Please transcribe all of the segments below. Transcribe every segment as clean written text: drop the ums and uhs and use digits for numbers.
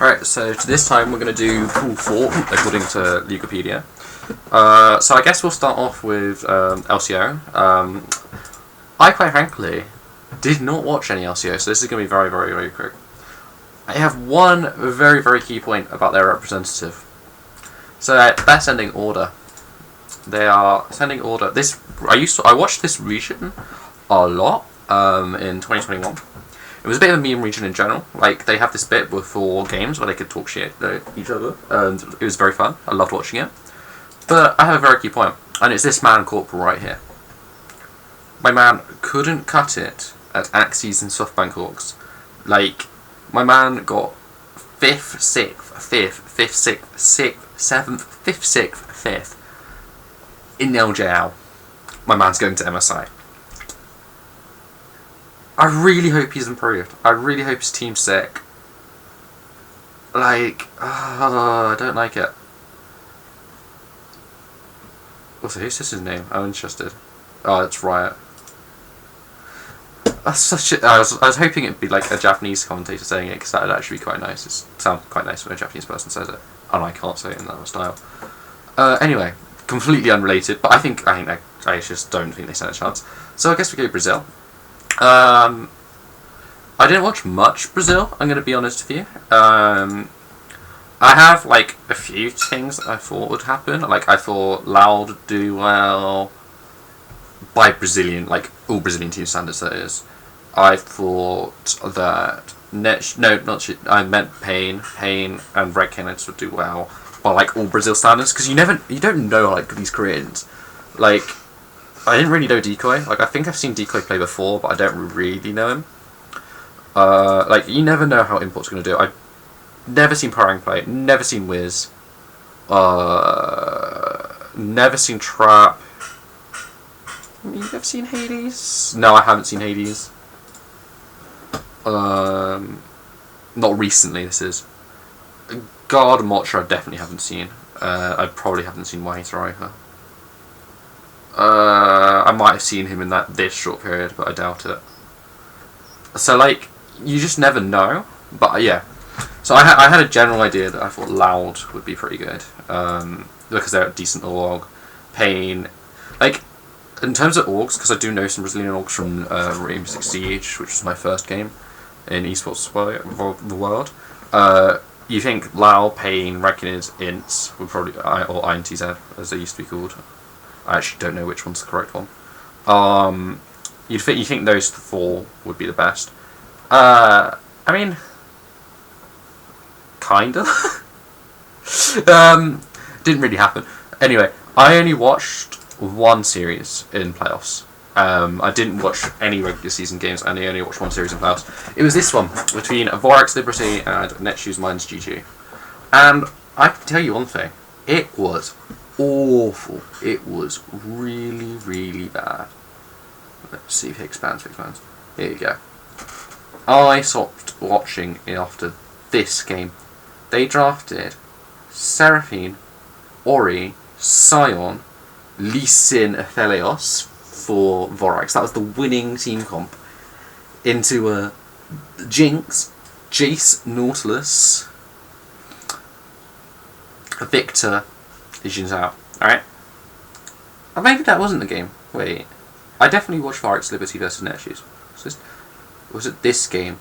Alright, so this time we're going to do Pool 4, according to Wikipedia. So I guess we'll start off with LCO. I, quite frankly, did not watch any LCO, so this is going to be very, very, very quick. I have one very, very key point about their representative. So they're sending order. They are sending order. I watched this region a lot in 2021. It was a bit of a meme region in general. Like, they have this bit before games where they could talk shit to each other, and it was very fun. I loved watching it. But I have a very key point, and it's this man Corporal right here. My man couldn't cut it at Axes and SoftBank Hawks. Like, my man got 5th, 6th, 5th, 5th, 6th, 6th, 7th, 5th, 6th, 5th in LJL. My man's going to MSI. I really hope he's improved. I really hope his team's sick. Like, I don't like it. Also, who's this his name? I'm interested. Oh, it's Riot. That's such a... I was hoping it'd be like a Japanese commentator saying it, because that would actually be quite nice. It sounds quite nice when a Japanese person says it. And I can't say it in that style. Anyway, completely unrelated, but I just don't think they stand a chance. So I guess we go Brazil. I didn't watch much Brazil, I'm going to be honest with you. I have, like, a few things that I thought would happen. Like, I thought Lao would do well by Brazilian, like, all Brazilian team standards, that is. I thought that I meant Pain and Red Canids would do well by, like, all Brazil standards, because you don't know, like, these Koreans. Like, I didn't really know Decoy. Like, I think I've seen Decoy play before, but I don't really know him. Like, you never know how Import's going to do. I've never seen Parang play. Never seen Wiz. Never seen Trap. You've never seen Hades? No, I haven't seen Hades. Not recently, this is. God Motra I definitely haven't seen. I probably haven't seen Whiter either. I might have seen him in this short period, but I doubt it. So, like, you just never know. But yeah, so I had a general idea that I thought Loud would be pretty good, because they're a decent org. Pain, like, in terms of orgs, because I do know some Brazilian orgs from Rainbow Six Siege, which was my first game in esports the world. You think Lao, Pain, Reckoned, Ints would probably, or INTZ as they used to be called. I actually don't know which one's the correct one. You think those four would be the best. I mean, kinda. Didn't really happen. Anyway, I only watched one series in playoffs. I didn't watch any regular season games, and I only watched one series in playoffs. It was this one between Vorax Liberty and Netshoes Minds GG. And I can tell you one thing: it was awful. It was really, really bad. Let's see if it expands. Here you go. I stopped watching after this game. They drafted Seraphine, Ori, Sion, Lee Sin, Athelios for Vorax. That was the winning team comp. Into Jinx, Jace, Nautilus, Victor, Jin Zhao. Alright? Oh, maybe that wasn't the game. Wait. I definitely watched Vorax Liberty versus Netshoes. Was it this game?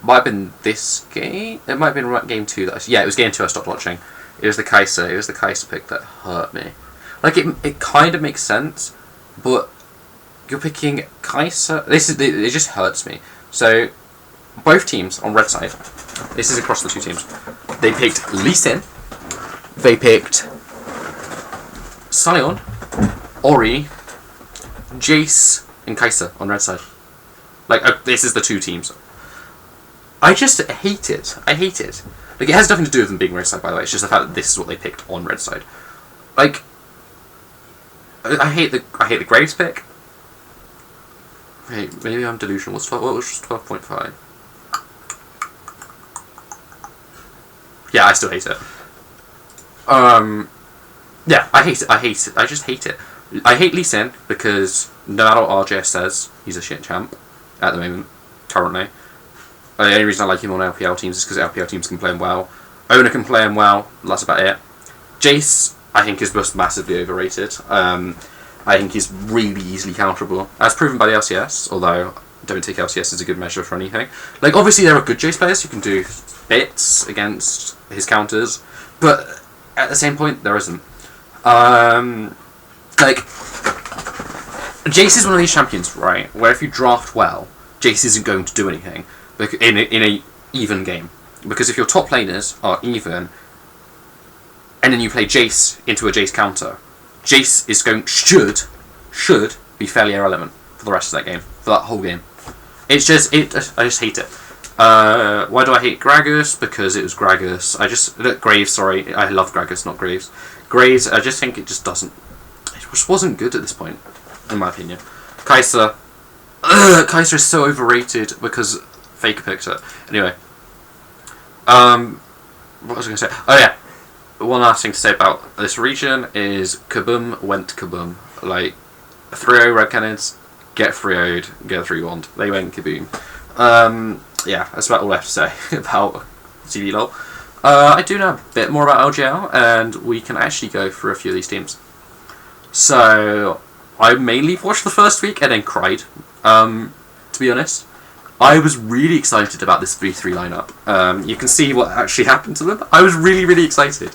Might have been this game? It might have been game 2 that yeah, it was game 2 I stopped watching. It was the Kai'Sa. It was the Kai'Sa pick that hurt me. Like, it kind of makes sense, but you're picking Kai'Sa. It just hurts me. So, both teams on red side, this is across the two teams, they picked Lee Sin, they picked Sion, Ori, Jace, and Kai'Sa on red side. Like, this is the two teams. I just hate it. I hate it. Like, it has nothing to do with them being red side, by the way. It's just the fact that this is what they picked on red side. Like, I hate the Graves pick. Wait, maybe I'm delusional. What was 12.5? Yeah, I still hate it. Yeah, I hate it. I just hate it. I hate Lee Sin because no matter what RJS says, he's a shit champ at the moment, currently. The only reason I like him on LPL teams is because LPL teams can play him well. Owner can play him well. That's about it. Jace, I think, is just massively overrated. I think he's really easily counterable, as proven by the LCS, although I don't take LCS as a good measure for anything. Like, obviously there are good Jace players who can do bits against his counters, but at the same point, there isn't. Like, Jace is one of these champions, right, where if you draft well, Jace isn't going to do anything in a even game. Because if your top laners are even, and then you play Jace into a Jace counter, Jace is should be fairly irrelevant for the rest of that game, for that whole game. It's just, I just hate it. Why do I hate Gragas? Because it was Gragas. Graves, sorry. I love Gragas, not Graves. Graves, I just think it just wasn't good at this point, in my opinion. Kai'Sa. Kai'Sa is so overrated because Faker picked it. Anyway. What was I going to say? Oh yeah. One last thing to say about this region is Kaboom went kaboom. Like, 3-0 Red Cannons, get 3-0'd, get 3-1'd. They went kaboom. Yeah, that's about all I have to say about CVLOL. I do know a bit more about LJL, and we can actually go through a few of these teams. So, I mainly watched the first week and then cried, to be honest. I was really excited about this V3 lineup. You can see what actually happened to them. I was really, really excited.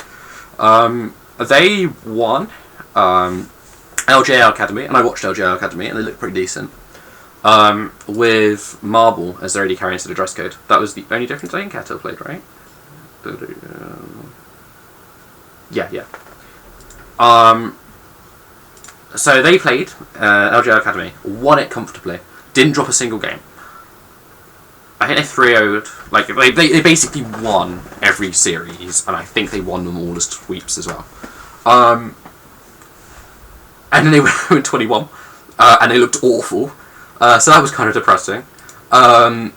They won LJL Academy, and I watched LJL Academy, and they looked pretty decent. With Marble as their AD carry instead of dress code. That was the only difference. I think Kato played, right? Yeah. So they played LJL Academy, won it comfortably, didn't drop a single game. I think they 3-0'd, like, they basically won every series, and I think they won them all as sweeps as well. And then they went 21, and they looked awful, so that was kind of depressing. Then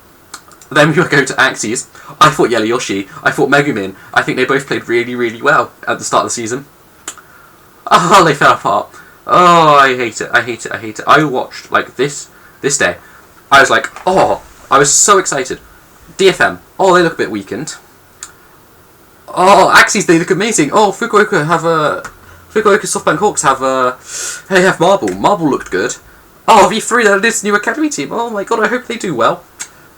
we go to Axes. I thought Yellow Yoshi, I thought Megumin, I think they both played really, really well at the start of the season. Oh, they fell apart. Oh, I hate it. I watched, like, this day, I was like, oh, I was so excited. DFM. Oh, they look a bit weakened. Oh, Axes, they look amazing. Oh, Fukuoka SoftBank Hawks have Marble. Marble looked good. Oh, V3, they're this new academy team. Oh my god, I hope they do well.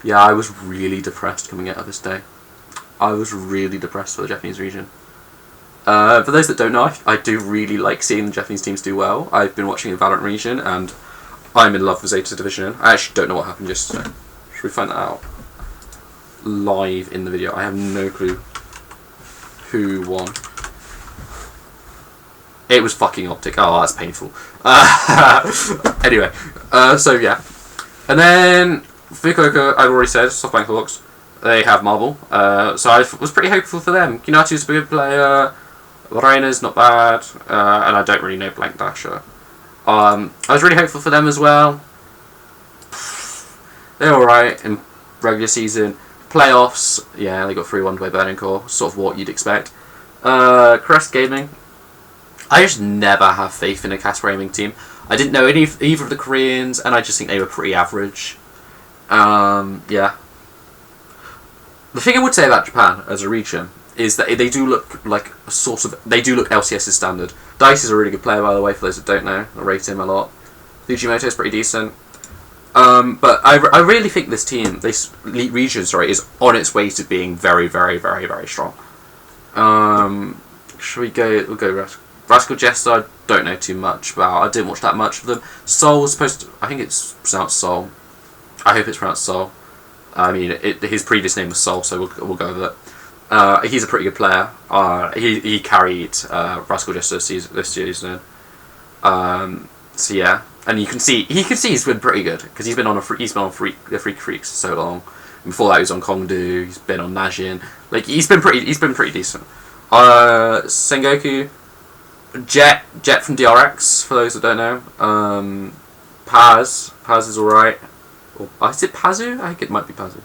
Yeah, I was really depressed coming out of this day. I was really depressed for the Japanese region. For those that don't know, I do really like seeing the Japanese teams do well. I've been watching the Valorant region, and I'm in love with Zeta Division. I actually don't know what happened yesterday. Should we find that out? Live in the video. I have no clue who won. It was fucking Optic. Oh, that's painful. Anyway, so yeah. And then Fukuoka, I've already said, SoftBank Hawks, they have Marble. So I was pretty hopeful for them. Kinatu's a good player. Lorena's not bad. And I don't really know Blank Dasher. I was really hopeful for them as well. They're alright in regular season. Playoffs, yeah, they got 3-1 by Burning Core. Sort of what you'd expect. Crest Gaming. I just never have faith in a Casper Aiming team. I didn't know either of the Koreans, and I just think they were pretty average. Yeah. The thing I would say about Japan as a region is that they do look like a sort of... They do look LCS's standard. Dice is a really good player, by the way, for those that don't know. I rate him a lot. Fujimoto is pretty decent. But I really think this team, this region, sorry, is on its way to being very, very, very, very strong. Should we go... We'll go Rascal Jester, I don't know too much about. I didn't watch that much of them. Soul was supposed to... I think it's pronounced Soul. I hope it's pronounced Soul. I mean, his previous name was Soul, so we'll go with it. He's a pretty good player. He carried Rascal Jester this season. So yeah, and you can see he's been pretty good because he's been on Freak Freaks so long. Before that, he was on Kongdu. He's been on Najin. Like he's been pretty decent. Sengoku, Jet from DRX for those that don't know. Paz is alright. Is it Pazu? I think it might be Pazu.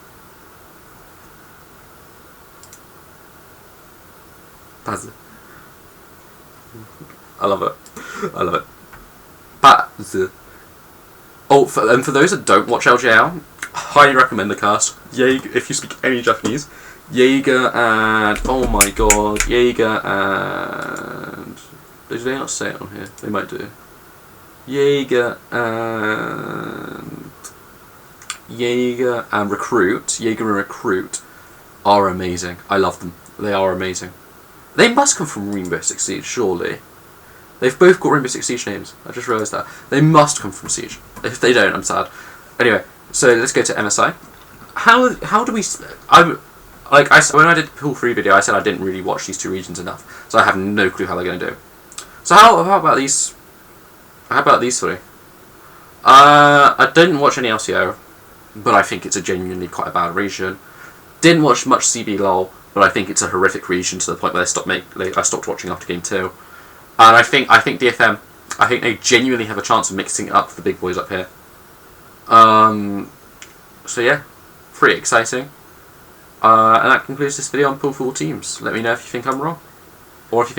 Pazu. I love it. Pazu. Oh, and for those that don't watch LJL, highly recommend the cast. Jaeger, if you speak any Japanese, Jaeger and oh my god, Jaeger and do they not say it on here? They might do. Jaeger and Recruit, Jaeger and Recruit are amazing. I love them. They are amazing. They must come from Rainbow Six Siege, surely. They've both got Rainbow Six Siege names. I just realised that. They must come from Siege. If they don't, I'm sad. Anyway, so let's go to MSI. How do we... when I did the Pool 3 video, I said I didn't really watch these two regions enough. So I have no clue how they're going to do. So how about these... How about these three? I didn't watch any LCO, but I think it's a genuinely quite a bad region. Didn't watch much CB LOL, but I think it's a horrific region to the point where I stopped watching after Game 2. And I think DFM, I think they genuinely have a chance of mixing it up for the big boys up here. So yeah, pretty exciting. And that concludes this video on Pool 4 teams. Let me know if you think I'm wrong, or if you think